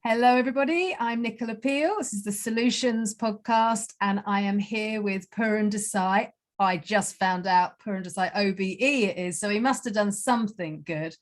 Hello, everybody. I'm Nicola Peel. This is the Solutions podcast, and I am here with Pooran Desai. I just found out Pooran Desai OBE it is, so he must have done something good.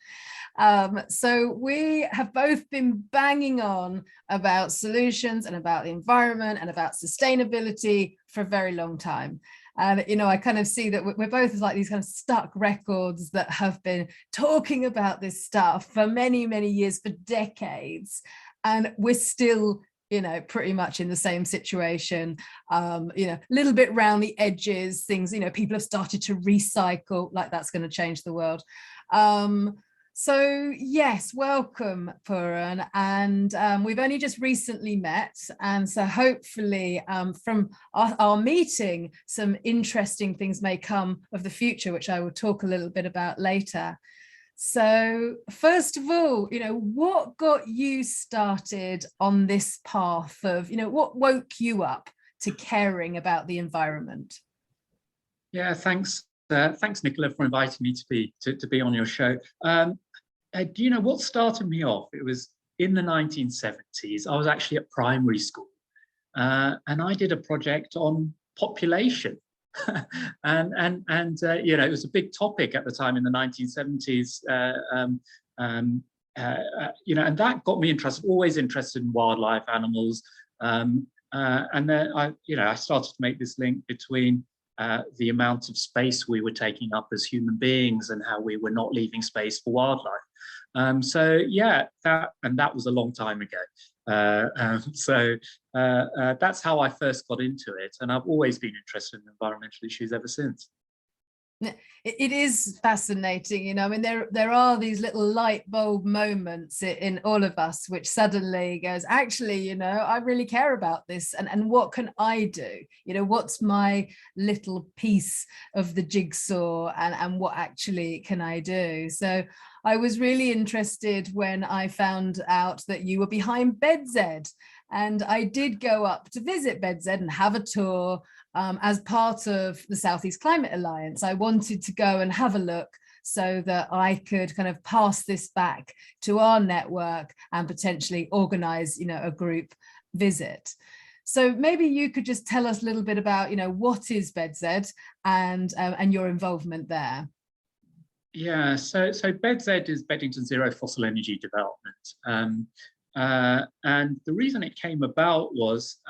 So we have both been banging on about solutions and about the environment and about sustainability for a very long time. And, you know, I kind of see that we're both like these kind of stuck records that have been talking about this stuff for many, many years, for decades. And we're still, you know, pretty much in the same situation, you know, a little bit round the edges, things, you know, people have started to recycle, like that's going to change the world. So yes, welcome, Pooran. And we've only just recently met. And so hopefully from our meeting, some interesting things may come of the future, which I will talk a little bit about later. So first of all, you know, what got you started on this path of, you know, what woke you up to caring about the environment? Yeah, thanks. Thanks, Nicola, for inviting me to be on your show. Do you know what started me off? It was in the 1970s. I was actually at primary school and I did a project on population. and you know, it was a big topic at the time in the 1970s, you know, and that got me interested, always interested in wildlife, animals, and then I started to make this link between the amount of space we were taking up as human beings and how we were not leaving space for wildlife. So yeah, that was a long time ago. So that's how I first got into it, and I've always been interested in environmental issues ever since. It is fascinating, you know. I mean, there are these little light bulb moments in all of us, which suddenly goes, actually, you know, I really care about this, and what can I do? You know, what's my little piece of the jigsaw, and what actually can I do? So I was really interested when I found out that you were behind BedZ, and I did go up to visit BedZ and have a tour. As part of the Southeast Climate Alliance, I wanted to go and have a look so that I could kind of pass this back to our network and potentially organize, you know, a group visit. So maybe you could just tell us a little bit about, you know, what is BedZ and your involvement there. Yeah, so BedZ is Beddington Zero Fossil Energy Development. And the reason it came about was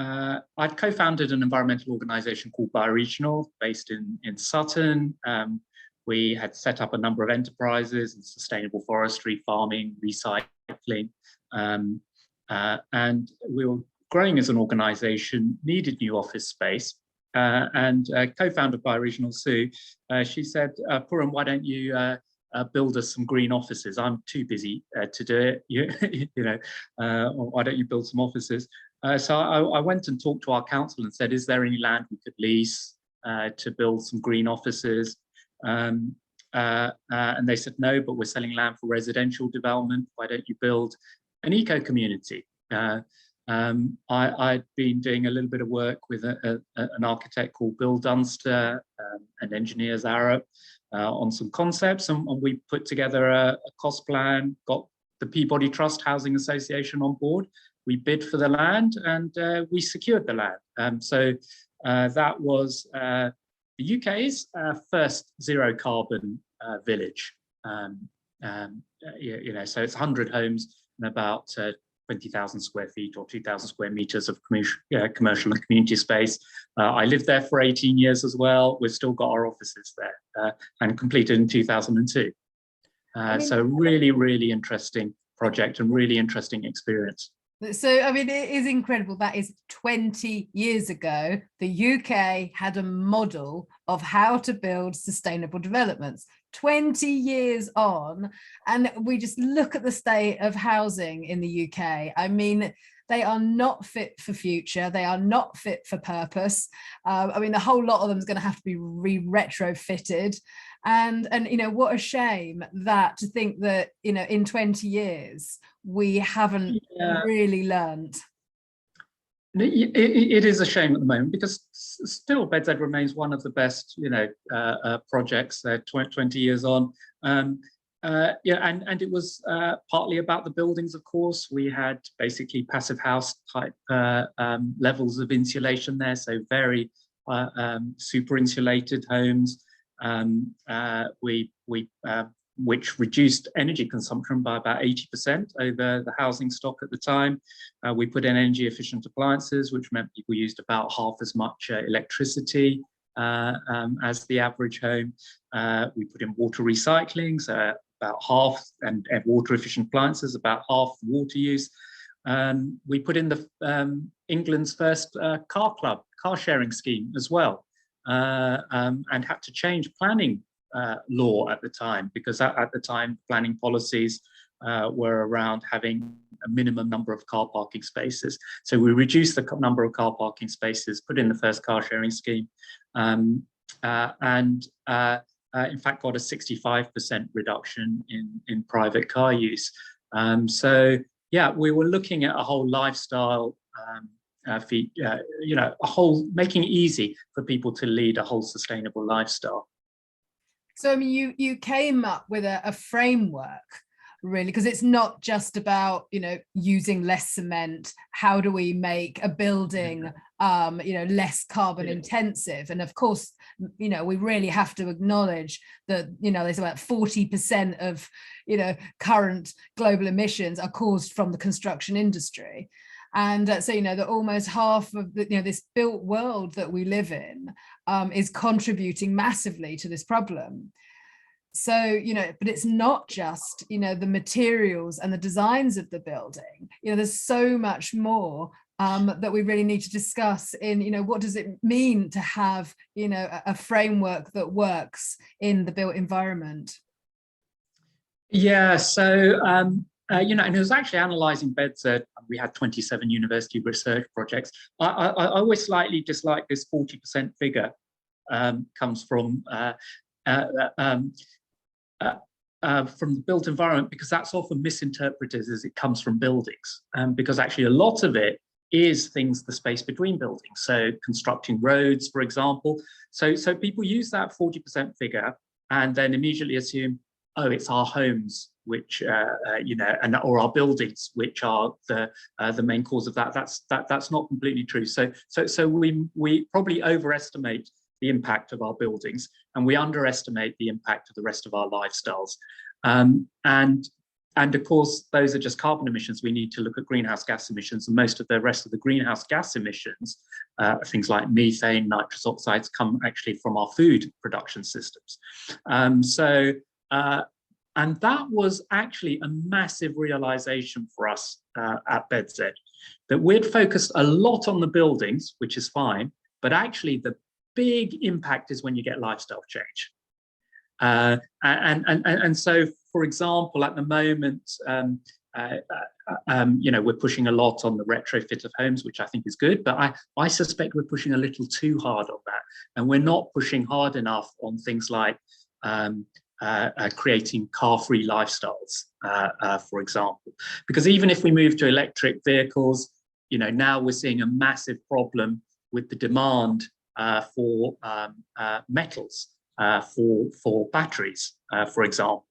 I'd co-founded an environmental organization called Bioregional, based in Sutton. We had set up a number of enterprises in sustainable forestry, farming, recycling, and we were growing as an organization, needed new office space. And co-founder Bioregional, Sue, she said, Pooran, why don't you build us some green offices? I'm too busy to do it. You know, why don't you build some offices? So I went and talked to our council and said, is there any land we could lease to build some green offices? And they said, no, but we're selling land for residential development. Why don't you build an eco-community? I'd been doing a little bit of work with an architect called Bill Dunster and engineers Arup on some concepts, and we put together a cost plan, got the Peabody Trust Housing Association on board. We bid for the land and we secured the land. So that was the UK's first zero carbon village. You know, so it's 100 homes and about 20,000 square feet or 2,000 square meters of commercial and community space. I lived there for 18 years as well. We've still got our offices there and completed in 2002. So really, really interesting project and really interesting experience. So, I mean, it is incredible. That is 20 years ago. The UK had a model of how to build sustainable developments. 20 years on, and we just look at the state of housing in the UK. I mean, they are not fit for future. They are not fit for purpose. I mean, the whole lot of them is going to have to be retrofitted. And you know, what a shame that to think that, you know, in 20 years we haven't really learned. It is a shame at the moment, because still BedZ remains one of the best, you know, projects 20 years on. Yeah, and it was partly about the buildings, of course. We had basically passive house type levels of insulation there, so very super insulated homes. Which reduced energy consumption by about 80% over the housing stock at the time. We put in energy efficient appliances, which meant people used about half as much electricity as the average home. We put in water recycling, so about half, and water efficient appliances, about half the water use. We put in the England's first car club, car sharing scheme as well, and had to change planning law at the time, because at the time planning policies were around having a minimum number of car parking spaces. So we reduced the number of car parking spaces, put in the first car sharing scheme, and in fact got a 65% reduction in private car use. So yeah, we were looking at a whole lifestyle making it easy for people to lead a whole sustainable lifestyle. So I mean, you came up with a framework, really, because it's not just about, you know, using less cement. How do we make a building you know, less carbon intensive? And of course, you know, we really have to acknowledge that, you know, there's about 40% of, you know, current global emissions are caused from the construction industry. And so, you know, that almost half of the, you know, this built world that we live in is contributing massively to this problem. So, you know, but it's not just, you know, the materials and the designs of the building. You know, there's so much more that we really need to discuss in, you know, what does it mean to have, you know, a framework that works in the built environment? Yeah, so you know, and it was actually analysing BEDZ. We had 27 university research projects. I always slightly dislike this 40% figure. Comes from the built environment, because that's often misinterpreted as it comes from buildings, because actually a lot of it is things, the space between buildings. So constructing roads, for example. So people use that 40% figure and then immediately assume, oh, it's our homes which you know, or our buildings which are the main cause of that. That's not completely true. So we probably overestimate the impact of our buildings, and we underestimate the impact of the rest of our lifestyles. And of course, those are just carbon emissions. We need to look at greenhouse gas emissions, and most of the rest of the greenhouse gas emissions, things like methane, nitrous oxides, come actually from our food production systems. And that was actually a massive realization for us at BEDZ, that we'd focused a lot on the buildings, which is fine, but actually the big impact is when you get lifestyle change. And so, for example, at the moment, you know, we're pushing a lot on the retrofit of homes, which I think is good, but I suspect we're pushing a little too hard on that. And we're not pushing hard enough on things like creating car-free lifestyles, for example. Because even if we move to electric vehicles, you know, now we're seeing a massive problem with the demand for metals, for batteries, for example,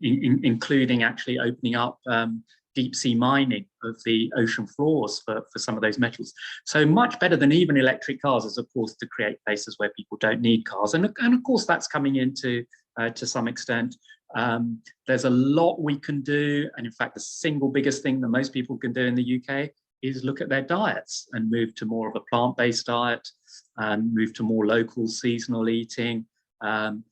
including actually opening up deep sea mining of the ocean floors for some of those metals. So much better than even electric cars is, of course, to create places where people don't need cars. And of course, that's coming into to some extent. There's a lot we can do. And in fact, the single biggest thing that most people can do in the UK is look at their diets and move to more of a plant-based diet, and move to more local seasonal eating. And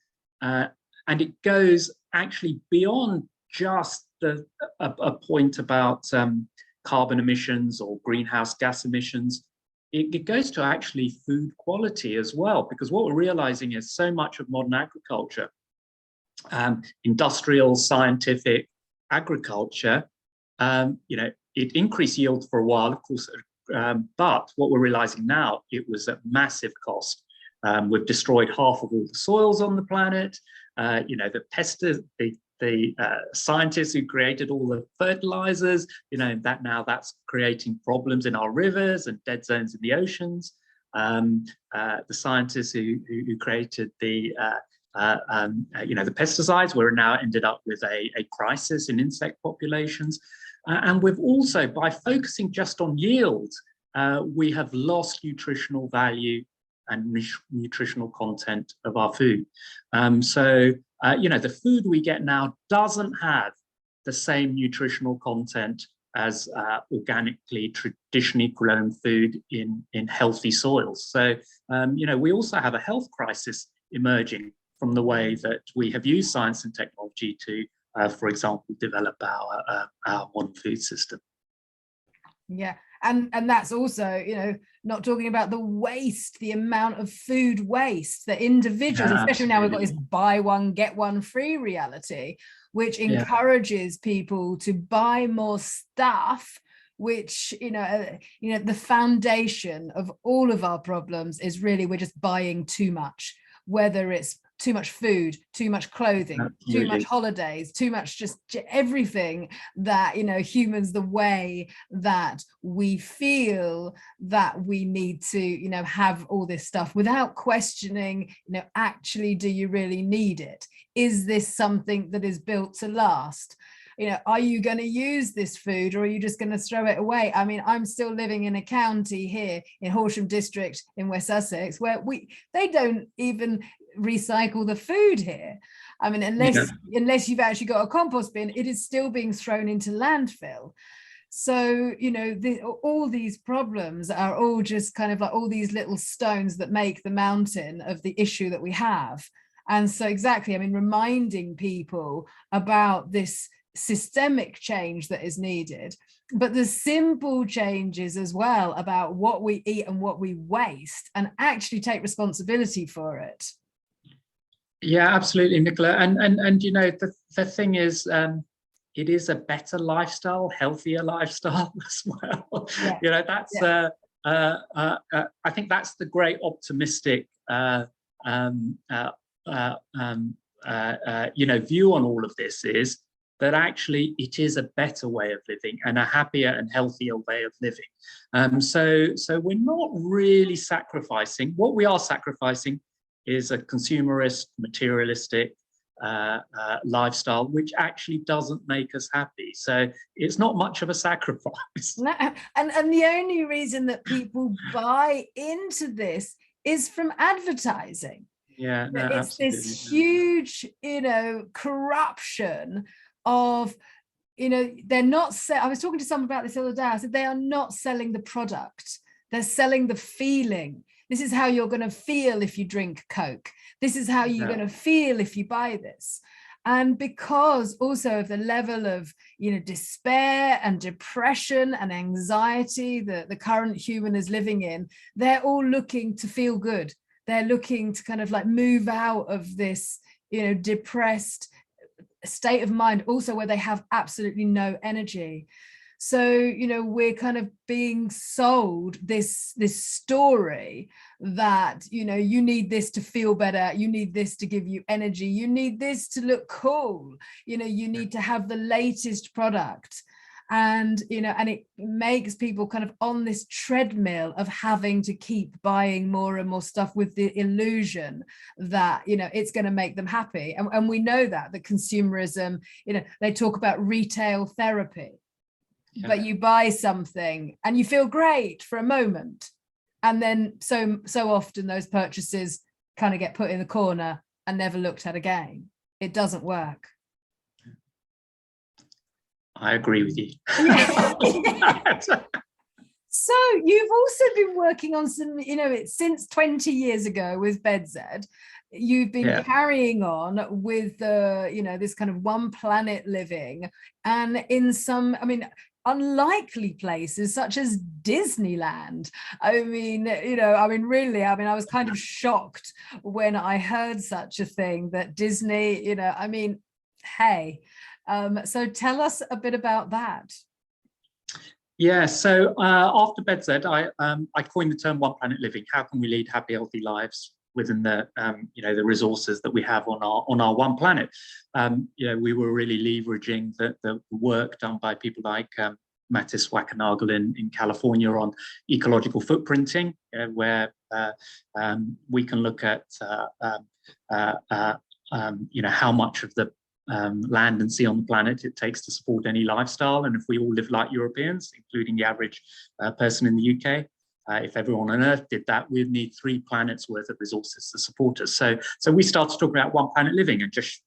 it goes actually beyond just a point about carbon emissions or greenhouse gas emissions. It goes to actually food quality as well, because what we're realizing is so much of modern agriculture, industrial, scientific agriculture, you know, it increased yield for a while, of course, but what we're realizing now, it was at massive cost. We've destroyed half of all the soils on the planet. You know, the scientists who created all the fertilizers, you know, that's creating problems in our rivers and dead zones in the oceans. The scientists who created the the pesticides. We're now ended up with a crisis in insect populations. And we've also, by focusing just on yield, we have lost nutritional value and nutritional content of our food. The food we get now doesn't have the same nutritional content as organically, traditionally grown food in healthy soils. So, we also have a health crisis emerging from the way that we have used science and technology to, for example, develop our modern food system. Yeah, and that's also, not talking about the waste, the amount of food waste that individuals, especially now we've got this buy one, get one free reality, which encourages people to buy more stuff, which, the foundation of all of our problems is really we're just buying too much, whether it's too much food, too much clothing, too much holidays, too much just everything that, humans, the way that we feel that we need to, have all this stuff without questioning, actually, do you really need it? Is this something that is built to last? Are you going to use this food, or are you just going to throw it away? I mean, I'm still living in a county here in Horsham district in West Sussex where they don't even recycle the food here. I mean, unless you've actually got a compost bin, it is still being thrown into landfill. So, all these problems are all just kind of like all these little stones that make the mountain of the issue that we have. And so exactly, I mean, reminding people about this systemic change that is needed, but the simple changes as well about what we eat and what we waste, and actually take responsibility for it. Yeah, absolutely, Nicola. And the thing is, it is a better lifestyle, healthier lifestyle as well. I think that's the great optimistic view on all of this, is that actually it is a better way of living and a happier and healthier way of living. So we're not really sacrificing. What we are sacrificing is a consumerist, materialistic lifestyle, which actually doesn't make us happy. So it's not much of a sacrifice. No, and the only reason that people buy into this is from advertising. Yeah, no, it's this huge, corruption of, they're not. I was talking to someone about this the other day. I said they are not selling the product; they're selling the feeling. This is how you're going to feel if you drink Coke. This is how you're going to feel if you buy this. And because also of the level of, despair and depression and anxiety that the current human is living in, they're all looking to feel good. They're looking to kind of like move out of this, depressed state of mind, also where they have absolutely no energy. So, we're kind of being sold this story that, you need this to feel better. You need this to give you energy. You need this to look cool. You need to have the latest product. And, and it makes people kind of on this treadmill of having to keep buying more and more stuff with the illusion that, it's going to make them happy. And we know that the consumerism, they talk about retail therapy. Yeah. But you buy something and you feel great for a moment, and then so often those purchases kind of get put in the corner and never looked at again. It doesn't work. I agree with you. So you've also been working on some, since 20 years ago with BedZ. You've been carrying on with the, this kind of one planet living, and in some, unlikely places such as Disneyland. I was kind of shocked when I heard such a thing, that Disney, hey. So tell us a bit about that. Yeah, so after BedZ, I coined the term one planet living. How can we lead happy, healthy lives within the the resources that we have on our one planet? We were really leveraging the work done by people like Mattis Wackenagel in California on ecological footprinting, where we can look at how much of the land and sea on the planet it takes to support any lifestyle. And if we all live like Europeans, including the average person in the UK, if everyone on Earth did that, we'd need 3 planets worth of resources to support us. So we started talking about one planet living, and just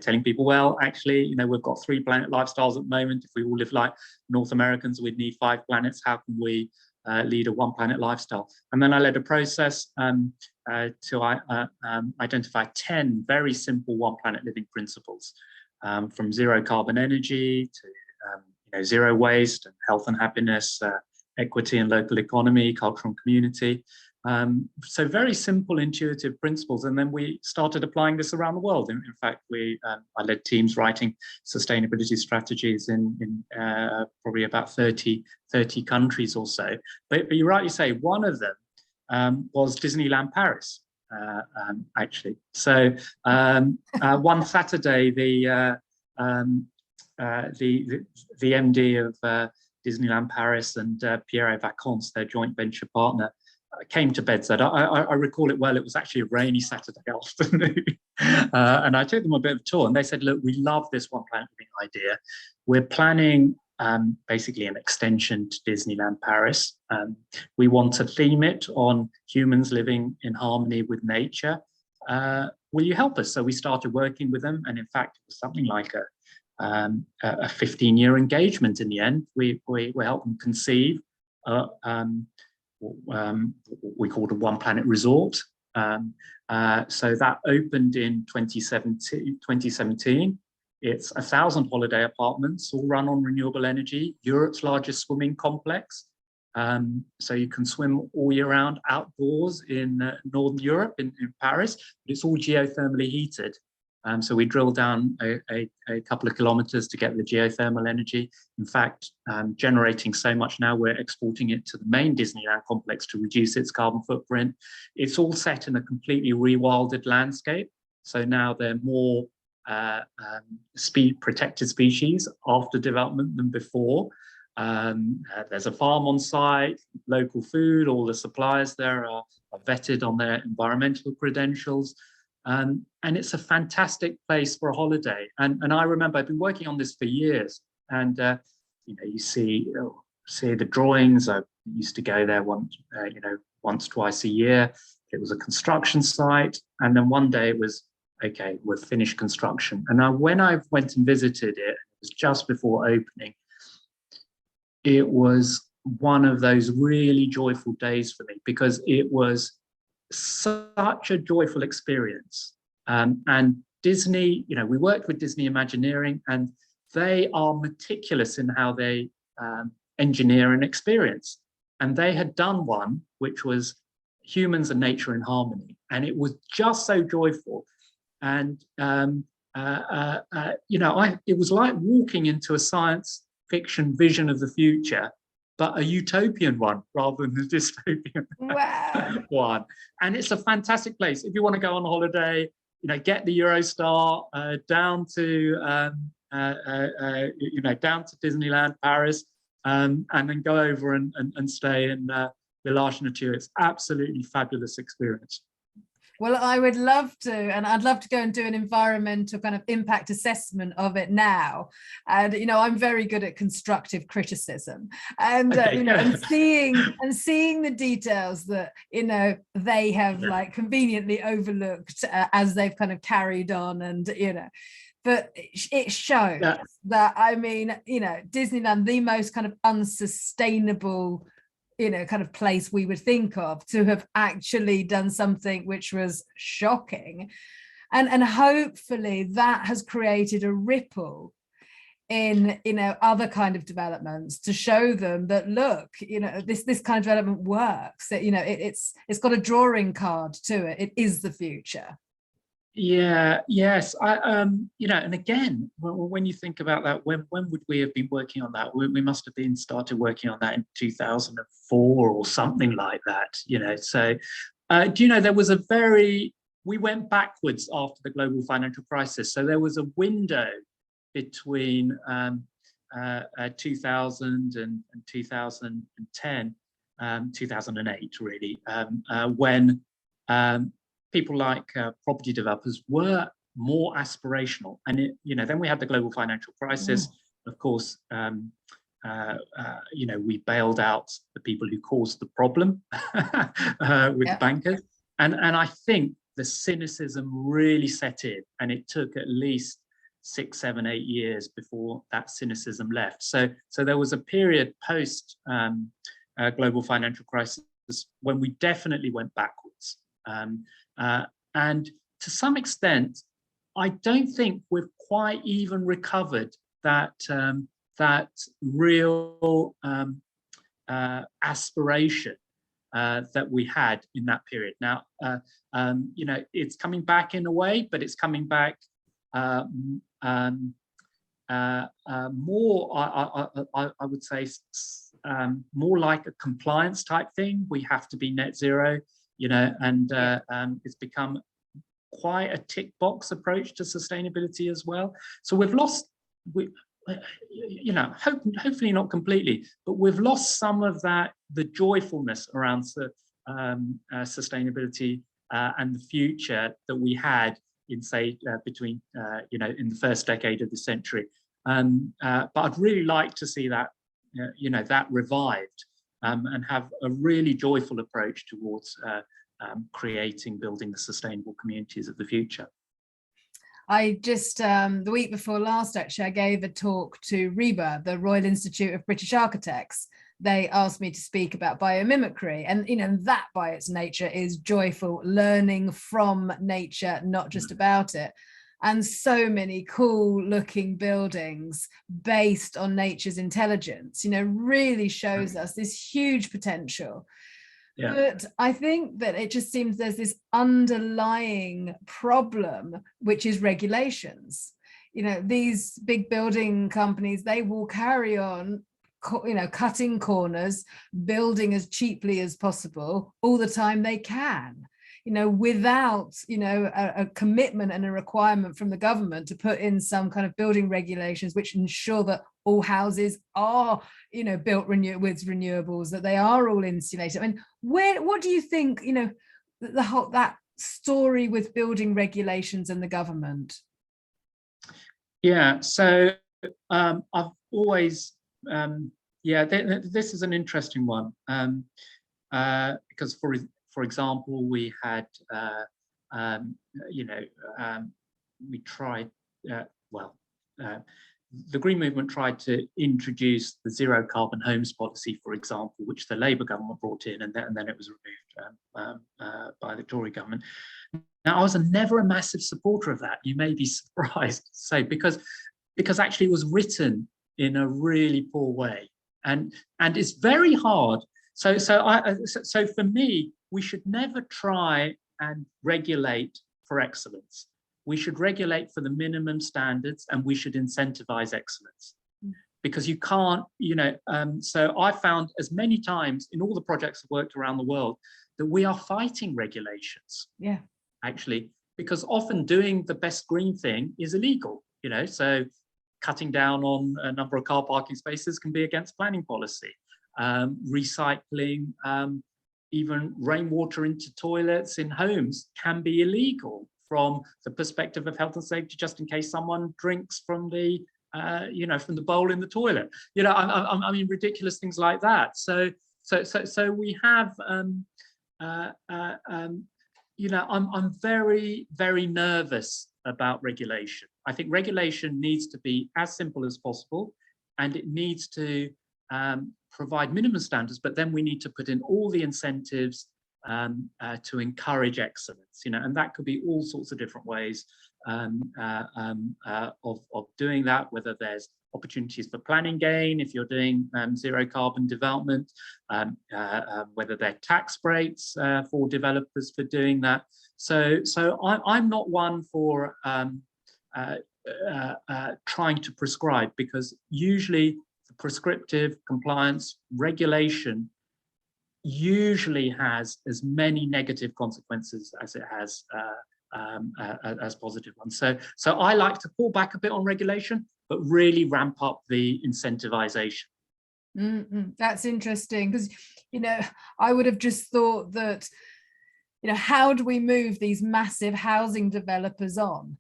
telling people, well, actually, we've got 3 planet lifestyles at the moment. If we all live like North Americans, we'd need 5 planets. How can we lead a one planet lifestyle? And then I led a process to identify 10 very simple one planet living principles, from zero carbon energy to zero waste and health and happiness, equity and local economy, culture and community. So very simple, intuitive principles. And then we started applying this around the world. In fact, I led teams writing sustainability strategies in probably about 30 countries or so. But you rightly say, one of them was Disneyland Paris, actually. So one Saturday, the MD of Disneyland Paris and Pierre Vacances, their joint venture partner, came to bedside. I recall it well. It was actually a rainy Saturday afternoon. And I took them a bit of a tour, and they said, look, we love this one planet living idea. We're planning basically an extension to Disneyland Paris. We want to theme it on humans living in harmony with nature. Will you help us? So we started working with them. And in fact, it was something like a 15-year engagement in the end. We helped them conceive what we called a One Planet Resort. So that opened in 2017. It's 1,000 holiday apartments, all run on renewable energy, Europe's largest swimming complex. So you can swim all year round outdoors in Northern Europe, in Paris, but it's all geothermally heated. So we drilled down a couple of kilometers to get the geothermal energy. In fact, generating so much now, we're exporting it to the main Disneyland complex to reduce its carbon footprint. It's all set in a completely rewilded landscape. So now they're more protected species after development than before. There's a farm on site, local food, all the suppliers there are vetted on their environmental credentials. And it's a fantastic place for a holiday. And I remember I've been working on this for years. And you see the drawings. I used to go there once, twice a year. It was a construction site, and then one day it was, okay, we've finished construction. And now when I went and visited it, it was just before opening. It was one of those really joyful days for me, because it was such a joyful experience. And Disney, we worked with Disney Imagineering, and they are meticulous in how they engineer an experience. And they had done one which was humans and nature in harmony, and it was just so joyful. And it was like walking into a science fiction vision of the future, but a utopian one rather than a dystopian one. And it's a fantastic place. If you want to go on holiday, get the Eurostar down to Disneyland Paris, and then go over and stay in Village Nature. It's absolutely fabulous experience. Well, I would love to, and I'd love to go and do an environmental kind of impact assessment of it now. And I'm very good at constructive criticism, and and seeing the details that they have like conveniently overlooked as they've kind of carried on, and but it shows that Disneyland, the most kind of unsustainable kind of place we would think of, to have actually done something which was shocking. And hopefully that has created a ripple in other kind of developments, to show them that, look, this kind of development works, that it's got a drawing card to it. It is the future. Yes. And again, when you think about that, when would we have been working on that? We must have been started working on that in 2004 or something like that. So there was we went backwards after the global financial crisis. So there was a window between 2000 and 2010, 2008 really, when people like property developers were more aspirational. And then we had the global financial crisis. Of course, we bailed out the people who caused the problem with the bankers. And I think the cynicism really set in, and it took at least 6, 7, 8 years before that cynicism left. So there was a period post global financial crisis when we definitely went backwards. And to some extent, I don't think we've quite even recovered that real aspiration that we had in that period. Now, it's coming back in a way, but it's coming back more, I would say, more like a compliance type thing. We have to be net zero, and it's become quite a tick box approach to sustainability as well. So we've lost, hopefully not completely, but we've lost some of the joyfulness around sustainability and the future that we had in, say, between, in the first decade of the century. But I'd really like to see that, that revived and have a really joyful approach towards building the sustainable communities of the future. I just, the week before last, actually, I gave a talk to RIBA, the Royal Institute of British Architects. They asked me to speak about biomimicry, and that by its nature is joyful, learning from nature, not just about it. And so many cool looking buildings based on nature's intelligence, really shows us this huge potential. Yeah. But I think that it just seems there's this underlying problem, which is regulations. These big building companies, they will carry on, cutting corners, building as cheaply as possible all the time they can, without, a commitment and a requirement from the government to put in some kind of building regulations which ensure that all houses are, built with renewables, that they are all insulated. I mean, what do you think, the whole, that story with building regulations and the government? Yeah, so I've always, this is an interesting one, because for example, we had, we tried, the Green Movement tried to introduce the zero carbon homes policy, for example, which the Labour government brought in, and then it was removed by the Tory government. Now, I was never a massive supporter of that. You may be surprised to say, because actually it was written in a really poor way, and it's very hard. So for me, we should never try and regulate for excellence. We should regulate for the minimum standards, and we should incentivize excellence, because you can't, so I found as many times in all the projects I've worked around the world that we are fighting regulations. Yeah, actually, because often doing the best green thing is illegal, so cutting down on a number of car parking spaces can be against planning policy. Recycling, even rainwater into toilets in homes can be illegal from the perspective of health and safety, just in case someone drinks from the, from the bowl in the toilet. I mean, ridiculous things like that. So we have, I'm very, very nervous about regulation. I think regulation needs to be as simple as possible, and it needs to provide minimum standards, but then we need to put in all the incentives to encourage excellence, and that could be all sorts of different ways of doing that, whether there's opportunities for planning gain if you're doing zero carbon development, whether they're tax breaks for developers for doing that. So I'm not one for trying to prescribe, because usually the prescriptive compliance regulation usually has as many negative consequences as it has as positive ones. So I like to pull back a bit on regulation, but really ramp up the incentivization. That's interesting, because I would have just thought that how do we move these massive housing developers on?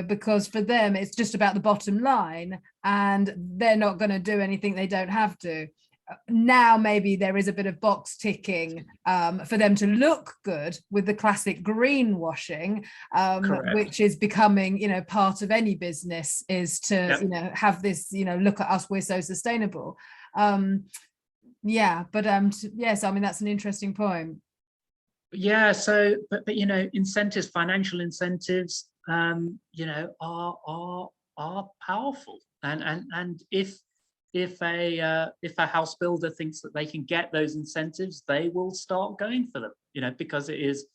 Because for them, it's just about the bottom line, and they're not going to do anything they don't have to. Now, maybe there is a bit of box ticking for them to look good with the classic greenwashing, which is becoming, part of any business, is to, have this, look at us, we're so sustainable. Yes, I mean, that's an interesting point. Yeah. So, but incentives, financial incentives, are powerful, and if a house builder thinks that they can get those incentives, they will start going for them, because it is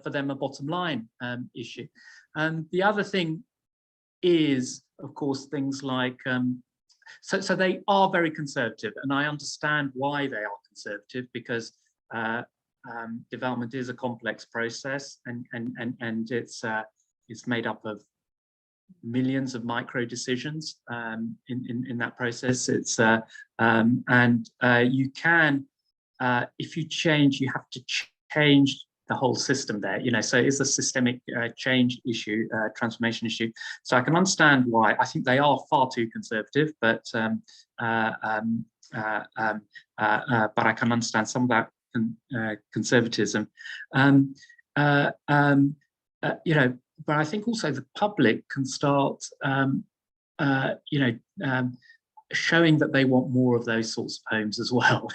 for them a bottom line issue. The other thing is, of course, things like so they are very conservative, and I understand why they are conservative, because development is a complex process, and it's made up of millions of micro decisions in that process. It's and you can, if you change, you have to change the whole system there. So it's a systemic change issue, transformation issue. So I can understand why. I think they are far too conservative, but I can understand some of that conservatism. But I think also the public can start, showing that they want more of those sorts of homes as well.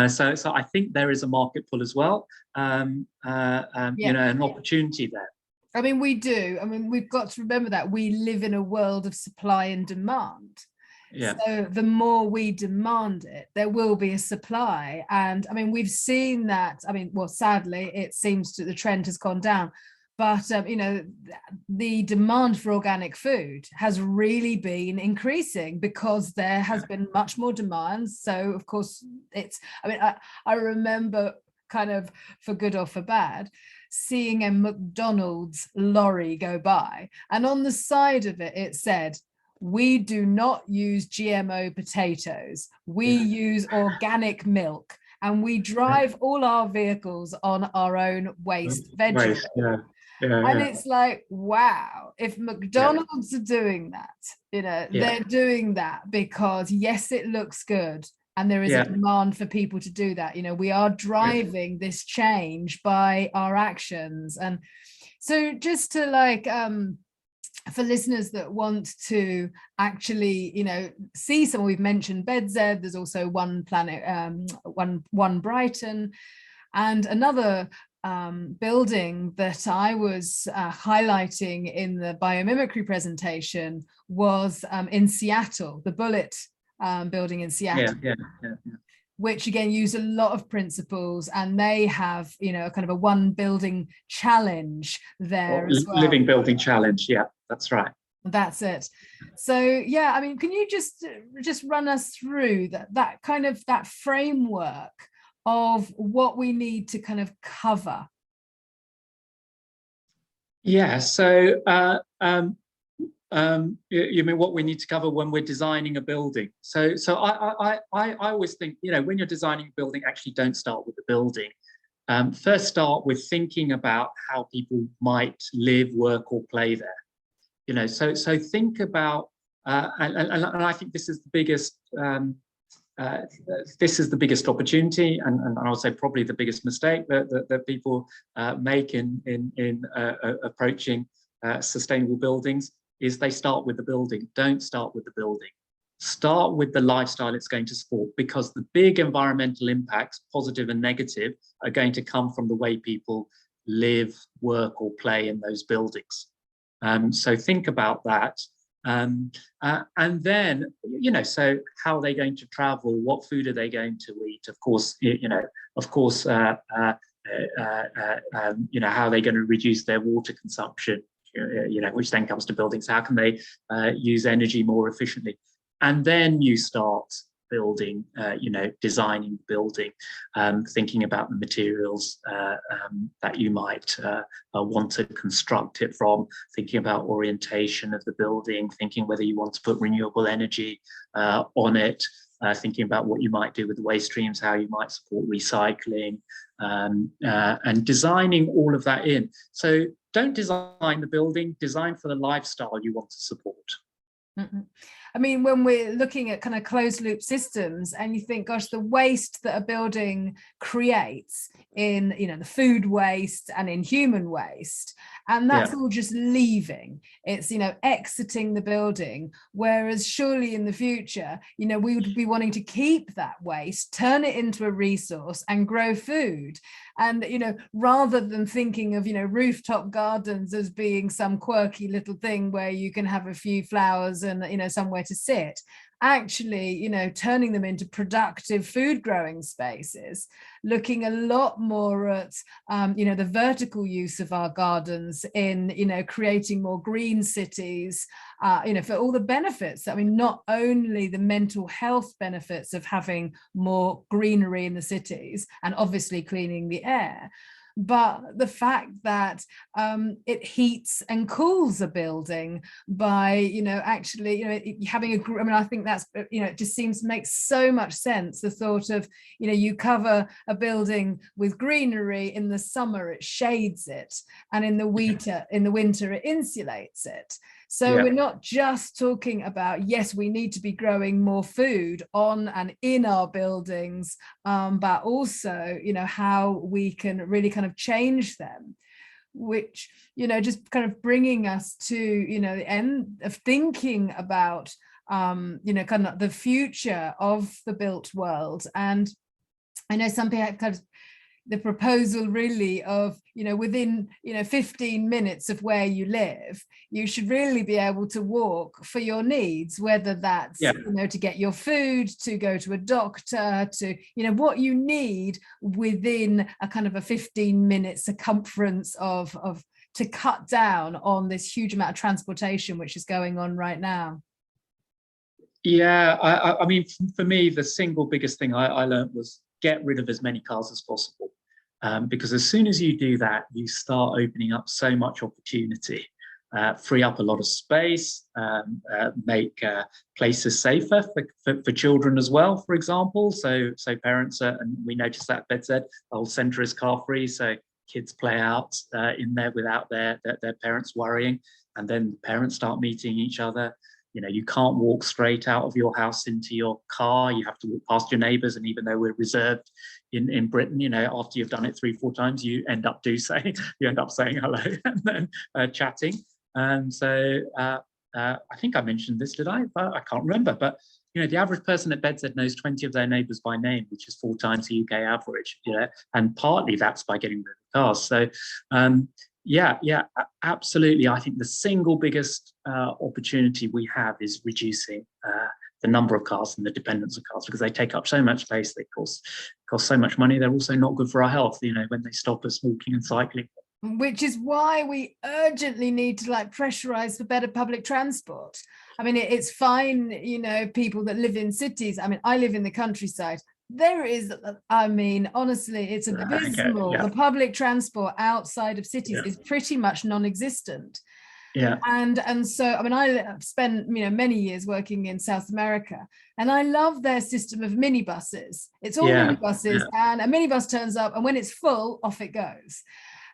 So I think there is a market pull as well, an opportunity there. I mean, we do. I mean, we've got to remember that we live in a world of supply and demand. Yeah. So the more we demand it, there will be a supply. And I mean, we've seen that. I mean, well, sadly, it seems the trend has gone down. But, the demand for organic food has really been increasing because there has been much more demand. So, of course, I remember, kind of for good or for bad, seeing a McDonald's lorry go by. And on the side of it, it said, "We do not use GMO potatoes. We use organic milk. And we drive all our vehicles on our own waste vegetables." And it's like, wow, if McDonald's are doing that, they're doing that because, yes, it looks good. And there is a demand for people to do that. We are driving this change by our actions. And so just to for listeners that want to actually, see someone, we've mentioned BedZ, there's also One Planet, One Brighton, and another building that I was highlighting in the biomimicry presentation was in Seattle, the Bullet building in Seattle. Which again use a lot of principles, and they have kind of a one building challenge there as well. Living building challenge, that's right. That's it. So I mean, can you just run us through that kind of that framework of what we need to kind of cover? So you mean what we need to cover when we're designing a building? So I always think, when you're designing a building, actually don't start with the building. First start with thinking about how people might live, work, or play there. So think about, and I think this is the biggest opportunity, and I would say probably the biggest mistake that people make in approaching sustainable buildings, is they start with the building. Don't start with the building. Start with the lifestyle it's going to support, because the big environmental impacts, positive and negative, are going to come from the way people live, work, or play in those buildings. So think about that. And then, so how are they going to travel? What food are they going to eat? Of course, how are they going to reduce their water consumption? Which then comes to buildings. How can they use energy more efficiently? And then you start building, designing the building, thinking about the materials that you might want to construct it from, thinking about orientation of the building, thinking whether you want to put renewable energy on it, thinking about what you might do with the waste streams, how you might support recycling, and designing all of that in. So don't design the building, design for the lifestyle you want to support. I mean, when we're looking at kind of closed loop systems and you think, gosh, the waste that a building creates in, the food waste and in human waste, and that's all just leaving, it's, exiting the building. Whereas surely in the future, we would be wanting to keep that waste, turn it into a resource and grow food. And, rather than thinking of, rooftop gardens as being some quirky little thing where you can have a few flowers and, somewhere to sit, actually, turning them into productive food growing spaces, looking a lot more at, the vertical use of our gardens in, creating more green cities, for all the benefits. I mean, not only the mental health benefits of having more greenery in the cities and obviously cleaning the air, but the fact that it heats and cools a building by, actually, having a, I mean, I think that's, it just seems to make so much sense. The thought of, you cover a building with greenery in the summer, it shades it, and in the winter, it insulates it. So we're not just talking about, yes, we need to be growing more food on and in our buildings, but also, how we can really kind of change them, which, just kind of bringing us to, the end of thinking about, kind of the future of the built world. And I know some people kind of the proposal really of, within, 15 minutes of where you live, you should really be able to walk for your needs, whether that's, to get your food, to go to a doctor, to, what you need within a kind of a 15-minute circumference of to cut down on this huge amount of transportation, which is going on right now. Yeah, I mean, for me, the single biggest thing I learned was get rid of as many cars as possible. Because as soon as you do that, you start opening up so much opportunity, free up a lot of space, make places safer for children as well, for example. So parents, and we noticed that Bedshed, the whole centre is car free, so kids play out in there without their parents worrying, and then the parents start meeting each other. You can't walk straight out of your house into your car. You have to walk past your neighbours, and even though we're reserved in Britain, after you've done it 3-4 times, you end up saying hello and then chatting. And so I think I mentioned this, did I? But I can't remember. But the average person at Bedshed knows 20 of their neighbours by name, which is 4 times the UK average. And partly that's by getting rid of cars. So yeah, absolutely. I think the single biggest opportunity we have is reducing the number of cars and the dependence of cars, because they take up so much space, they cost so much money. They're also not good for our health, when they stop us walking and cycling. Which is why we urgently need to pressurize for better public transport. I mean, it's fine, people that live in cities. I mean, I live in the countryside. There is, I mean, honestly, it's abysmal. Okay, yeah. The public transport outside of cities is pretty much non-existent. Yeah. And so, I mean, I spent, many years working in South America, and I love their system of minibuses. It's all minibuses, and a minibus turns up, and when it's full, off it goes.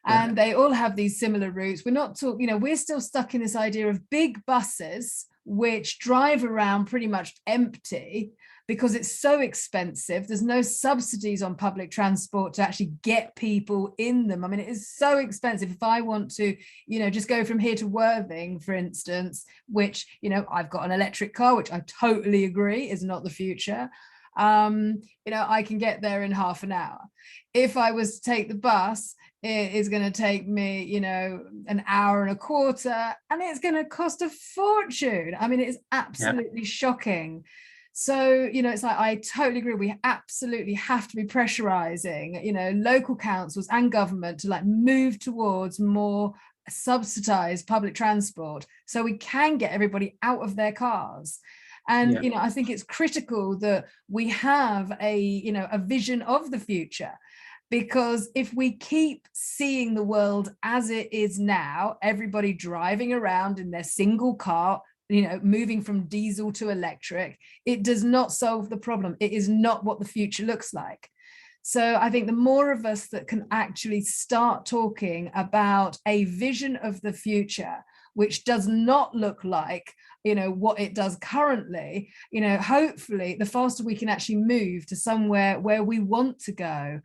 And they all have these similar routes. We're not talking, we're still stuck in this idea of big buses, which drive around pretty much empty, because it's so expensive. There's no subsidies on public transport to actually get people in them. I mean, it is so expensive. If I want to, just go from here to Worthing, for instance, which, I've got an electric car, which I totally agree is not the future. I can get there in half an hour. If I was to take the bus, it is going to take me, an hour and a quarter, and it's going to cost a fortune. I mean, it's absolutely shocking. So, it's I totally agree. We absolutely have to be pressurizing, local councils and government to move towards more subsidized public transport so we can get everybody out of their cars. And, I think it's critical that we have a vision of the future, because if we keep seeing the world as it is now, everybody driving around in their single car, moving from diesel to electric, it does not solve the problem. It is not what the future looks like. So I think the more of us that can actually start talking about a vision of the future, which does not look like, what it does currently, hopefully the faster we can actually move to somewhere where we want to go.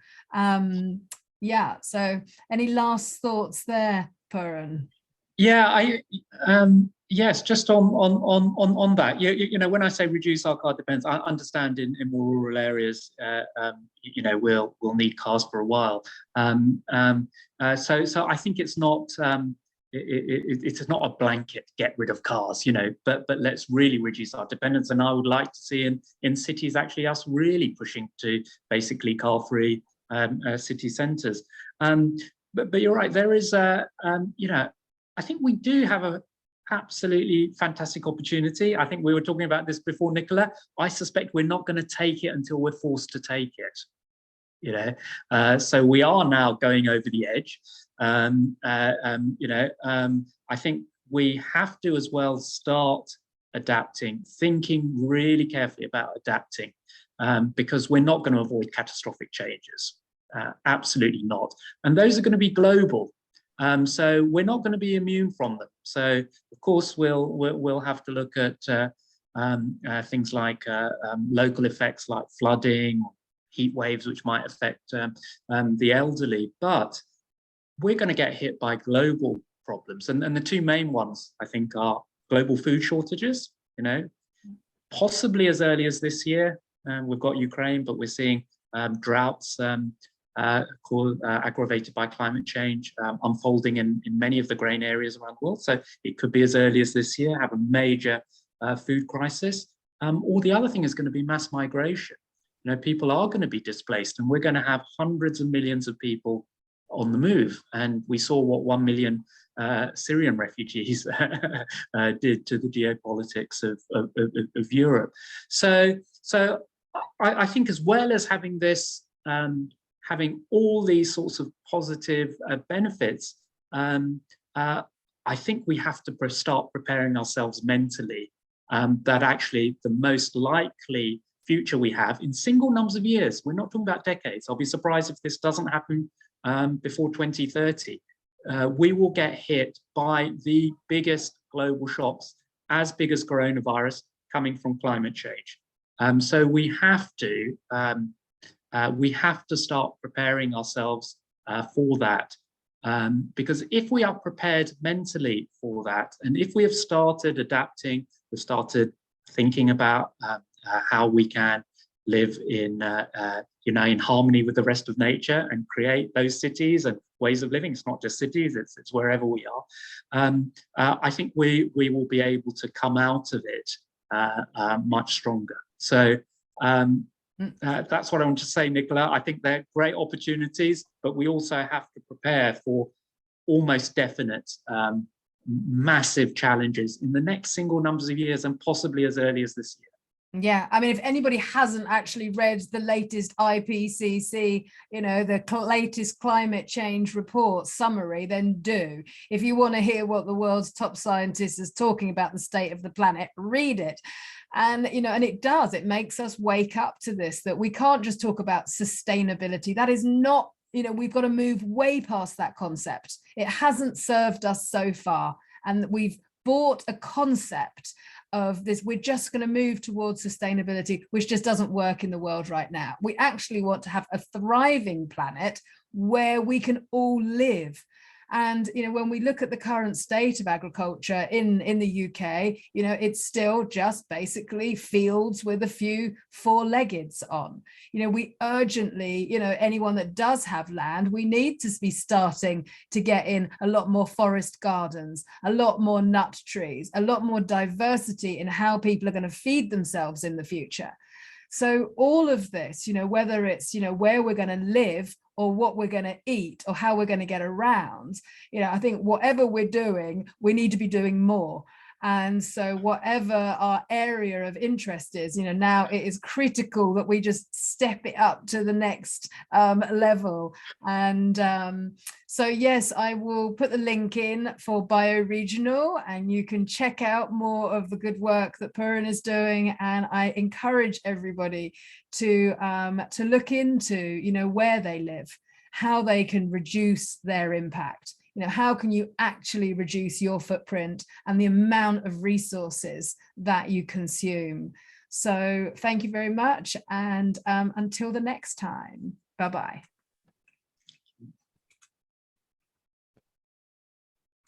Yeah. So any last thoughts there, Pooran? Yeah, yes, just on that. When I say reduce our car dependence, I understand in more rural areas, we'll need cars for a while. So I think it's not it's not a blanket get rid of cars, but let's really reduce our dependence. And I would like to see in cities actually us really pushing to basically car-free city centres. But you're right. There is I think we do have a absolutely fantastic opportunity. I think we were talking about this before, Nicola. I suspect we're not going to take it until we're forced to take it. So we are now going over the edge. I think we have to as well start adapting, thinking really carefully about adapting, because we're not going to avoid catastrophic changes. Absolutely not. And those are going to be global. So we're not going to be immune from them. So of course we'll have to look at things like local effects like flooding, heat waves, which might affect the elderly. But we're going to get hit by global problems, and the two main ones I think are global food shortages. Possibly as early as this year. We've got Ukraine, but we're seeing droughts. Aggravated by climate change, unfolding in many of the grain areas around the world. So it could be as early as this year, have a major food crisis. Or the other thing is going to be mass migration. People are going to be displaced, and we're going to have hundreds of millions of people on the move. And we saw what 1 million Syrian refugees did to the geopolitics of Europe. So I think as well as having this, having all these sorts of positive benefits, I think we have to start preparing ourselves mentally that actually the most likely future we have in single numbers of years, we're not talking about decades. I'll be surprised if this doesn't happen before 2030. We will get hit by the biggest global shocks, as big as coronavirus, coming from climate change. So we have to start preparing ourselves for that, because if we are prepared mentally for that, and if we have started adapting, we've started thinking about how we can live in harmony with the rest of nature and create those cities and ways of living. It's not just cities; it's wherever we are. I think we will be able to come out of it much stronger. So. That's what I want to say, Nicola. I think they're great opportunities, but we also have to prepare for almost definite, massive challenges in the next single numbers of years, and possibly as early as this year. Yeah, I mean, if anybody hasn't actually read the latest IPCC, the latest climate change report summary, then do. If you want to hear what the world's top scientists is talking about the state of the planet, read it. And, and it makes us wake up to this, that we can't just talk about sustainability. That is not, we've got to move way past that concept. It hasn't served us so far. And we've bought a concept of this, we're just going to move towards sustainability, which just doesn't work in the world right now. We actually want to have a thriving planet where we can all live. And, when we look at the current state of agriculture in the UK, it's still just basically fields with a few four-leggeds on. We urgently, anyone that does have land, we need to be starting to get in a lot more forest gardens, a lot more nut trees, a lot more diversity in how people are going to feed themselves in the future. So all of this, whether it's, where we're going to live or what we're going to eat or how we're going to get around, I think whatever we're doing, we need to be doing more. And so whatever our area of interest is, you know, now it is critical that we just step it up to the next level. And so yes, I will put the link in for Bioregional, and you can check out more of the good work that Pooran is doing. And I encourage everybody to look into, you know, where they live, how they can reduce their impact. You know, how can you actually reduce your footprint and the amount of resources that you consume? So thank you very much. And until the next time, bye-bye.